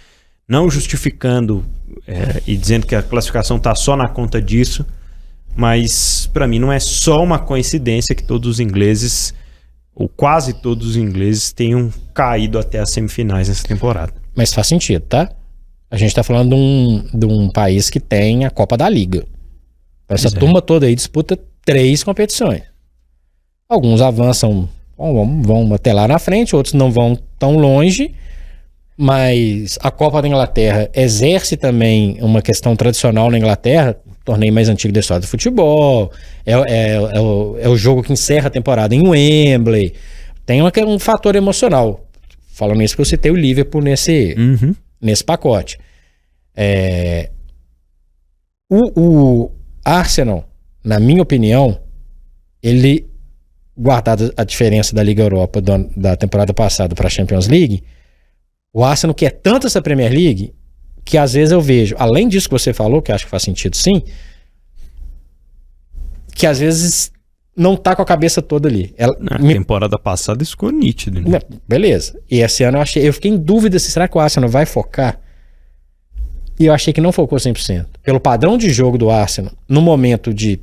não justificando e dizendo que a classificação está só na conta disso, mas para mim não é só uma coincidência que todos os ingleses, ou quase todos os ingleses, tenham caído até as semifinais nessa temporada. Mas faz sentido, tá? A gente tá falando de um país que tem a Copa da Liga. Essa turma toda aí disputa 3 competições. Alguns avançam, vão até lá na frente, outros não vão tão longe, mas a Copa da Inglaterra exerce também uma questão tradicional na Inglaterra, torneio mais antigo da história do futebol, é o jogo que encerra a temporada em Wembley, tem um fator emocional. Falando isso, porque eu citei o Liverpool nesse pacote. O Arsenal, na minha opinião, ele, guardado a diferença da Liga Europa da temporada passada para a Champions League, o Arsenal quer tanto essa Premier League que às vezes eu vejo, além disso que você falou, que acho que faz sentido sim, que às vezes não tá com a cabeça toda ali. Temporada passada isso ficou nítido, né? Beleza. E esse ano eu fiquei em dúvida se será que o Arsenal vai focar. E eu achei que não focou 100%. Pelo padrão de jogo do Arsenal, no momento de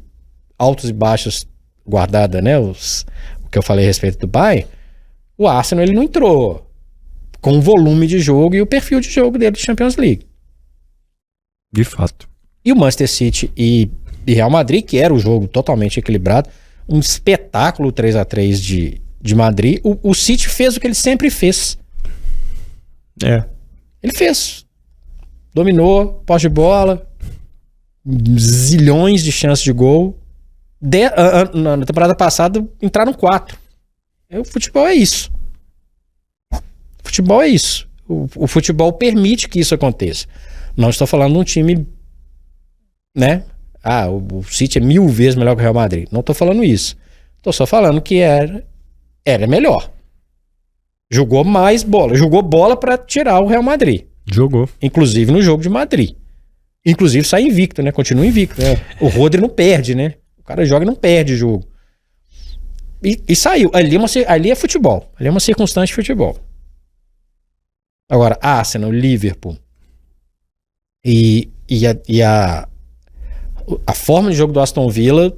altos e baixos, guardada, né, o que eu falei a respeito do Bayern, o Arsenal ele não entrou com o volume de jogo e o perfil de jogo dele de Champions League. De fato. E o Manchester City e Real Madrid, que era o jogo totalmente equilibrado, um espetáculo 3-3 de Madrid. O City fez o que ele sempre fez. Ele fez. Dominou, posse de bola, zilhões de chances de gol. Na temporada passada entraram 4. O futebol é isso. O futebol é isso. O futebol permite que isso aconteça. Não estou falando de um time, né? O City é 1000 vezes melhor que o Real Madrid. Não estou falando isso. Estou só falando que era melhor. Jogou mais bola. Jogou bola para tirar o Real Madrid. Jogou. Inclusive no jogo de Madrid. Inclusive sai invicto, né? Continua invicto. Né? O Rodri não perde, né? O cara joga e não perde jogo. E saiu. Ali é futebol. Ali é uma circunstância de futebol. Agora, Arsenal, Liverpool e a forma de jogo do Aston Villa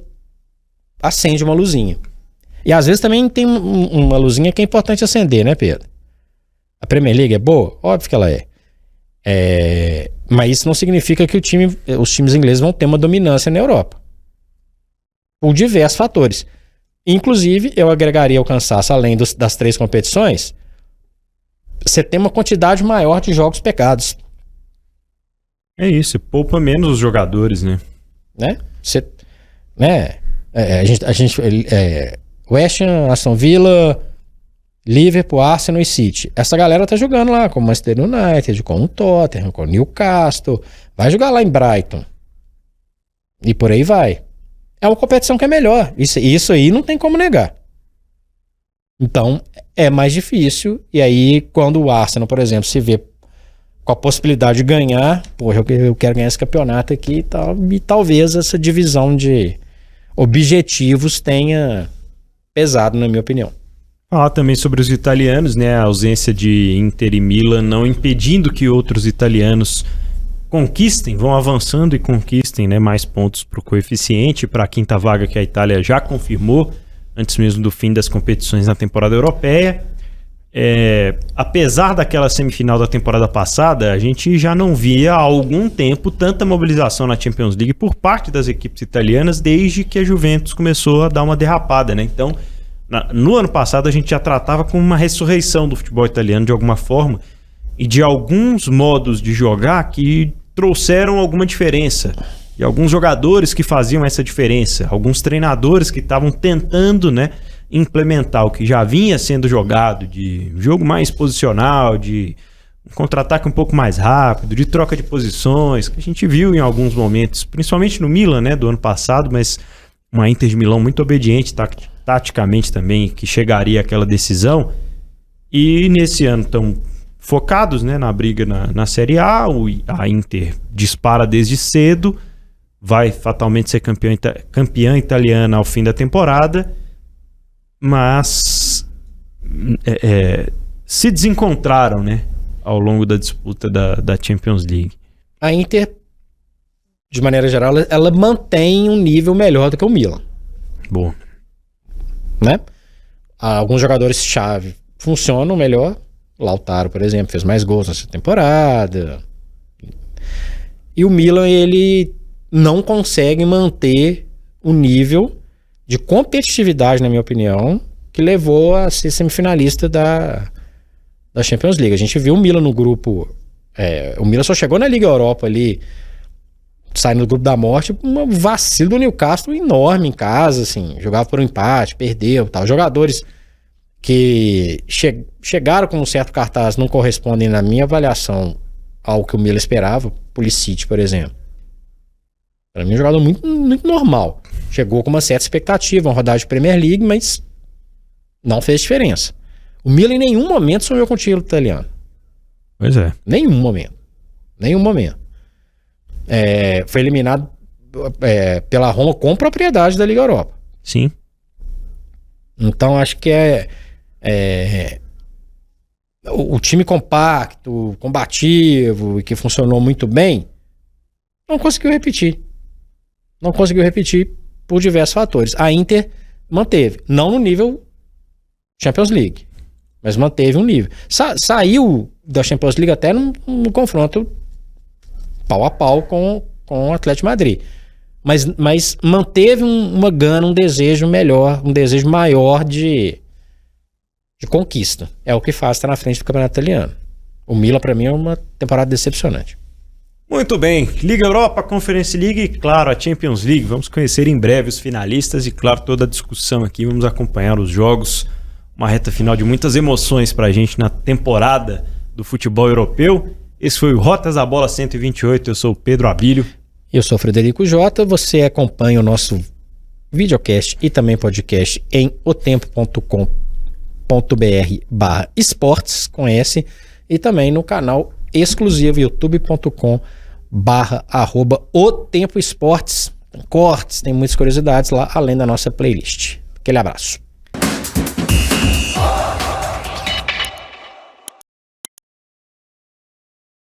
acende uma luzinha. E às vezes também tem uma luzinha que é importante acender, né, Pedro? A Premier League é boa? Óbvio que ela é. Mas isso não significa que os times ingleses vão ter uma dominância na Europa. Por diversos fatores. Inclusive, eu agregaria ao cansaço, além das 3 competições, você tem uma quantidade maior de jogos pecados. É isso, poupa menos os jogadores, né? West Ham, Aston Villa, Liverpool, Arsenal e City. Essa galera tá jogando lá com o Manchester United, com o Tottenham, com o Newcastle. Vai jogar lá em Brighton. E por aí vai. É uma competição que é melhor. Isso aí não tem como negar. Então, é mais difícil. E aí, quando o Arsenal, por exemplo, se vê com a possibilidade de ganhar, eu quero ganhar esse campeonato aqui e talvez essa divisão de objetivos tenha pesado, na minha opinião. Falar também sobre os italianos, né? A ausência de Inter e Milan não impedindo que outros italianos vão avançando e conquistem, né, mais pontos para o coeficiente, para a 5ª vaga que a Itália já confirmou antes mesmo do fim das competições na temporada europeia. Apesar daquela semifinal da temporada passada, a gente já não via há algum tempo tanta mobilização na Champions League por parte das equipes italianas desde que a Juventus começou a dar uma derrapada, né? Então, no ano passado a gente já tratava como uma ressurreição do futebol italiano de alguma forma e de alguns modos de jogar que trouxeram alguma diferença. E alguns jogadores que faziam essa diferença, alguns treinadores que estavam tentando, né, implementar o que já vinha sendo jogado, de jogo mais posicional, de um contra-ataque um pouco mais rápido, de troca de posições, que a gente viu em alguns momentos, principalmente no Milan, né, do ano passado, mas uma Inter de Milão muito obediente taticamente também, que chegaria àquela decisão. E nesse ano estão focados, né, na briga na Série A. A Inter dispara desde cedo, vai fatalmente ser campeã italiana ao fim da temporada, mas se desencontraram, né, ao longo da disputa da Champions League. A Inter, de maneira geral, ela mantém um nível melhor do que o Milan. Boa. Né? Alguns jogadores-chave funcionam melhor. Lautaro, por exemplo, fez mais gols nessa temporada. E o Milan, ele não consegue manter o nível de competitividade, na minha opinião, que levou a ser semifinalista da Champions League. A gente viu o Milan no grupo... o Milan só chegou na Liga Europa ali, saindo do grupo da morte, um vacilo do Newcastle enorme em casa, assim, jogava por um empate, perdeu, tal. Jogadores que chegaram com um certo cartaz não correspondem, na minha avaliação, ao que o Milan esperava. Pulisic, por exemplo. Para mim, é um jogador muito, muito normal. Chegou com uma certa expectativa, uma rodada de Premier League, mas não fez diferença. O Milan em nenhum momento sonhou com o título italiano. Pois é. Nenhum momento. Foi eliminado pela Roma com propriedade da Liga Europa. Sim. Então acho que o time compacto, combativo e que funcionou muito bem, não conseguiu repetir por diversos fatores. A Inter manteve, não no nível Champions League, mas manteve um nível. Saiu da Champions League até no confronto pau a pau com o Atlético de Madrid. Mas manteve uma gana, um desejo melhor, um desejo maior de conquista. É o que faz estar na frente do campeonato italiano. O Milan, para mim, é uma temporada decepcionante. Muito bem. Liga Europa, Conference League e, claro, a Champions League. Vamos conhecer em breve os finalistas e, claro, toda a discussão aqui. Vamos acompanhar os jogos. Uma reta final de muitas emoções pra gente na temporada do futebol europeu. Esse foi o Rotas da Bola 128. Eu sou o Pedro Abílio. Eu sou o Frederico Jota. Você acompanha o nosso videocast e também podcast em otempo.com.br/esportes com S e também no canal exclusivo youtube.com/@otempoesportes. Tem cortes, tem muitas curiosidades lá, além da nossa playlist. Aquele abraço.